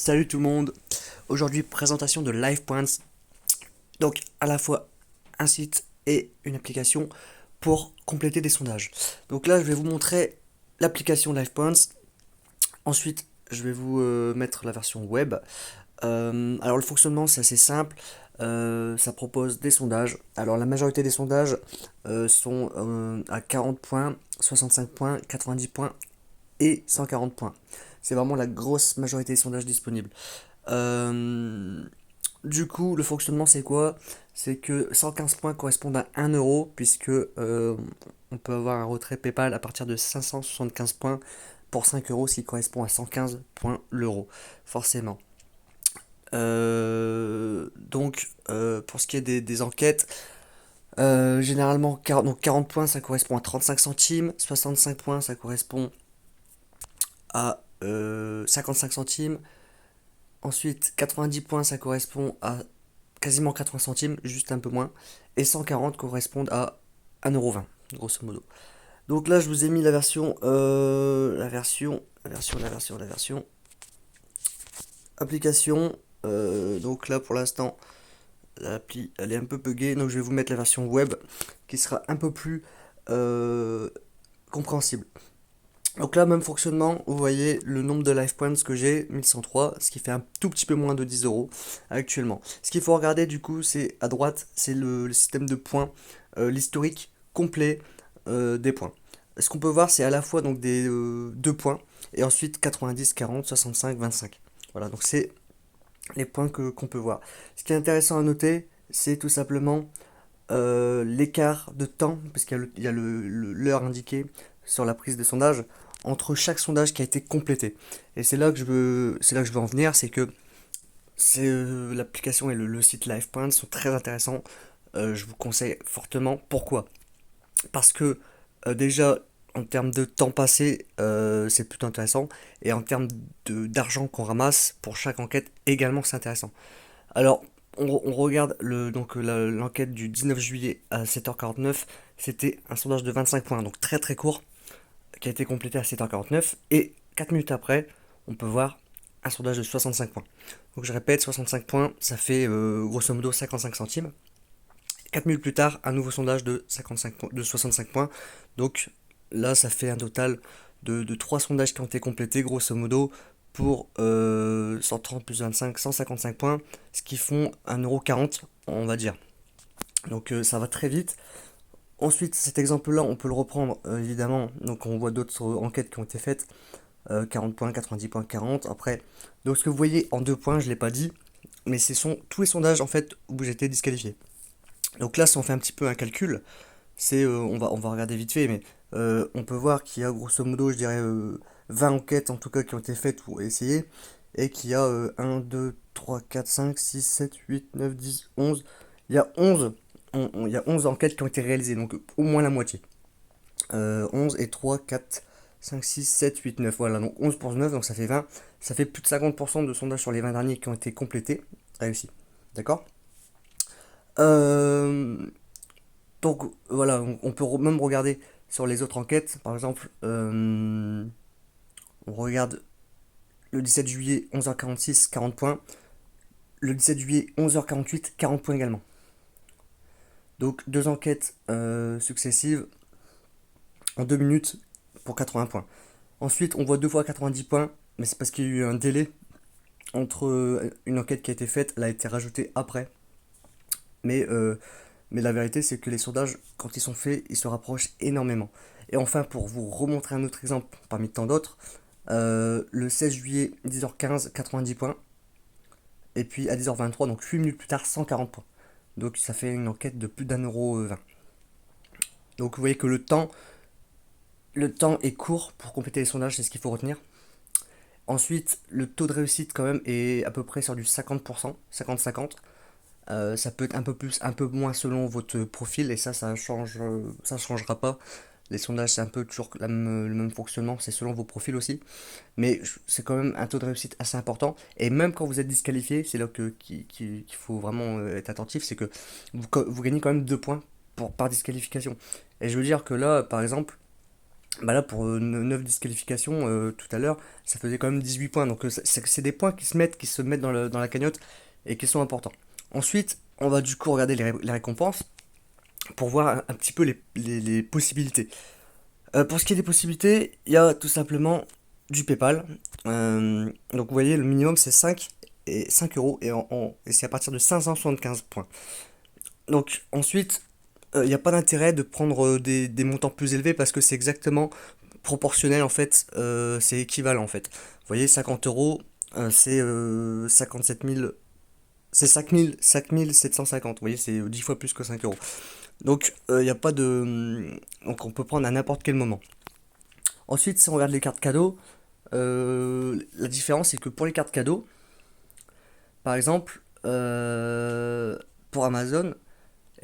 Salut tout le monde, aujourd'hui présentation de LivePoints, donc à la fois un site et une application pour compléter des sondages. Donc là je vais vous montrer l'application LivePoints, ensuite je vais vous mettre la version web. Alors le fonctionnement c'est assez simple. Ça propose des sondages. Alors la majorité des sondages sont à 40 points, 65 points, 90 points et 140 points. C'est vraiment la grosse majorité des sondages disponibles. Euh, du coup, le fonctionnement c'est quoi? C'est que 115 points correspondent à 1 euro, puisque on peut avoir un retrait PayPal à partir de 575 points pour 5 euros, ce qui correspond à 115 points l'euro, forcément. Pour ce qui est des enquêtes, généralement 40, donc 40 points ça correspond à 35 centimes, 65 points ça correspond à 55 centimes, ensuite 90 points ça correspond à quasiment 80 centimes, juste un peu moins, et 140 correspondent à 1,20 €, grosso modo. Donc là, je vous ai mis la version application. Donc là, pour l'instant, l'appli, elle est un peu buggée, donc je vais vous mettre la version web qui sera un peu plus euh, compréhensible. Donc là, même fonctionnement, vous voyez le nombre de life points que j'ai, 1103, ce qui fait un tout petit peu moins de 10 euros actuellement. Ce qu'il faut regarder du coup, c'est à droite, c'est le système de points, l'historique complet des points. Ce qu'on peut voir, c'est à la fois donc des 2 points, et ensuite 90, 40, 65, 25. Voilà, donc c'est les points qu'on peut voir. Ce qui est intéressant à noter, c'est tout simplement l'écart de temps, parce qu'il y a l'heure indiquée sur la prise de sondage, entre chaque sondage qui a été complété. Et c'est là que je veux en venir, c'est que l'application et le site LivePoint sont très intéressants. Je vous conseille fortement. Pourquoi? Parce que déjà, en termes de temps passé, c'est plutôt intéressant. Et en termes d'argent qu'on ramasse pour chaque enquête, également, c'est intéressant. Alors, on regarde l'enquête du 19 juillet à 7h49. C'était un sondage de 25 points, donc très très court, qui a été complété à 7h49. Et 4 minutes après, on peut voir un sondage de 65 points. Donc je répète, 65 points, ça fait grosso modo 55 centimes. 4 minutes plus tard, un nouveau sondage de 65 points. Donc là, ça fait un total de 3 sondages qui ont été complétés, grosso modo, pour 130 plus 25, 155 points, ce qui font 1,40 €, on va dire. Donc ça va très vite. Ensuite, cet exemple-là, on peut le reprendre évidemment. Donc on voit d'autres enquêtes qui ont été faites. 40 points, 90 points, 40. Après, donc ce que vous voyez en 2 points, je ne l'ai pas dit, mais ce sont tous les sondages en fait où j'ai été disqualifié. Donc là, si on fait un petit peu un calcul, on va regarder vite fait, mais on peut voir qu'il y a grosso modo, je dirais, 20 enquêtes en tout cas qui ont été faites pour essayer, et qu'il y a 1, 2, 3, 4, 5, 6, 7, 8, 9, 10, 11. Il y a 11, il y a 11 enquêtes qui ont été réalisées, donc au moins la moitié. 11 et 3, 4, 5, 6, 7, 8, 9. Voilà, donc 11 pour 9, donc ça fait 20. Ça fait plus de 50% de sondages sur les 20 derniers qui ont été complétés, réussis. D'accord. euh, donc voilà, on peut même regarder sur les autres enquêtes. Par exemple, on regarde le 17 juillet 11h46, 40 points. Le 17 juillet 11h48, 40 points également. Donc deux enquêtes successives en 2 minutes pour 80 points. Ensuite, on voit deux fois 90 points, mais c'est parce qu'il y a eu un délai entre une enquête qui a été faite, elle a été rajoutée après. Mais, euh, mais la vérité, c'est que les sondages, quand ils sont faits, ils se rapprochent énormément. Et enfin, pour vous remontrer un autre exemple parmi tant d'autres, le 16 juillet, 10h15, 90 points. Et puis à 10h23, donc 8 minutes plus tard, 140 points. Donc ça fait une enquête de plus d'1,20 €. Donc vous voyez que le temps est court pour compléter les sondages, c'est ce qu'il faut retenir. Ensuite, le taux de réussite quand même est à peu près sur du 50%, 50-50. Ça peut être un peu plus, un peu moins selon votre profil, et ça change, ça changera pas. Les sondages, c'est un peu toujours le même fonctionnement, c'est selon vos profils aussi. Mais c'est quand même un taux de réussite assez important. Et même quand vous êtes disqualifié, c'est là qu'il faut vraiment être attentif, c'est que vous gagnez quand même 2 points par disqualification. Et je veux dire que là, par exemple, Bah là, pour 9 disqualifications tout à l'heure, ça faisait quand même 18 points. Donc c'est des points qui se mettent dans la cagnotte et qui sont importants. Ensuite, on va du coup regarder les récompenses pour voir un petit peu les possibilités. Pour ce qui est des possibilités, il y a tout simplement du PayPal. Donc vous voyez, le minimum c'est 5 euros et c'est à partir de 575 points. Donc ensuite, il n'y a pas d'intérêt de prendre des montants plus élevés parce que c'est exactement proportionnel en fait, c'est équivalent en fait. Vous voyez, 50 euros, c'est 57 000, c'est 5 750. Vous voyez, c'est 10 fois plus que 5 euros. Donc il n'y a pas de. Donc on peut prendre à n'importe quel moment. Ensuite, si on regarde les cartes cadeaux, la différence c'est que pour les cartes cadeaux, par exemple, pour Amazon,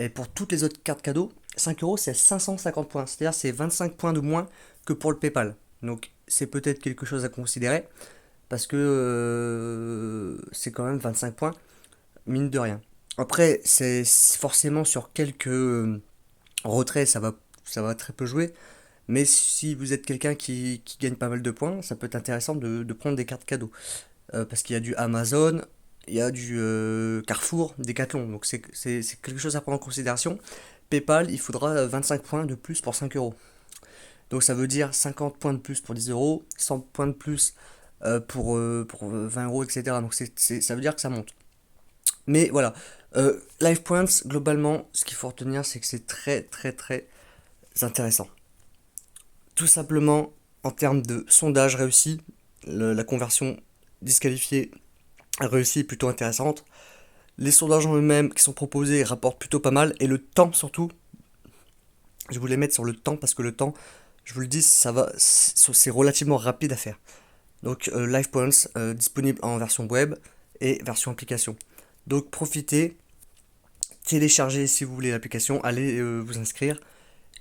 et pour toutes les autres cartes cadeaux, 5 euros c'est 550 points. C'est-à-dire c'est 25 points de moins que pour le PayPal. Donc c'est peut-être quelque chose à considérer parce que c'est quand même 25 points, mine de rien. Après, c'est forcément sur quelques retraits, ça va très peu jouer. Mais si vous êtes quelqu'un qui gagne pas mal de points, ça peut être intéressant de prendre des cartes cadeaux. Parce qu'il y a du Amazon, il y a du Carrefour, Decathlon. Donc c'est quelque chose à prendre en considération. PayPal, il faudra 25 points de plus pour 5 euros. Donc ça veut dire 50 points de plus pour 10 euros, 100 points de plus pour 20 euros, etc. Donc ça veut dire que ça monte. Mais voilà, Live Points, globalement, ce qu'il faut retenir, c'est que c'est très très très intéressant. Tout simplement, en termes de sondage réussi, la conversion disqualifiée réussie est plutôt intéressante. Les sondages en eux-mêmes qui sont proposés rapportent plutôt pas mal. Et le temps surtout, je voulais mettre sur le temps parce que le temps, je vous le dis, c'est relativement rapide à faire. Donc Live Points disponible en version web et version application. Donc profitez, téléchargez si vous voulez l'application, allez vous inscrire.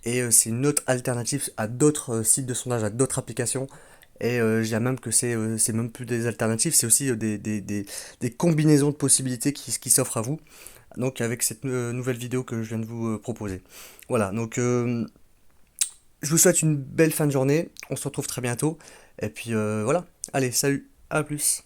Et c'est une autre alternative à d'autres sites de sondage, à d'autres applications. Et je dirais même que c'est même plus des alternatives, c'est aussi des combinaisons de possibilités qui s'offrent à vous. Donc avec cette nouvelle vidéo que je viens de vous proposer. Voilà, donc je vous souhaite une belle fin de journée. On se retrouve très bientôt. Et puis voilà, allez, salut, à plus.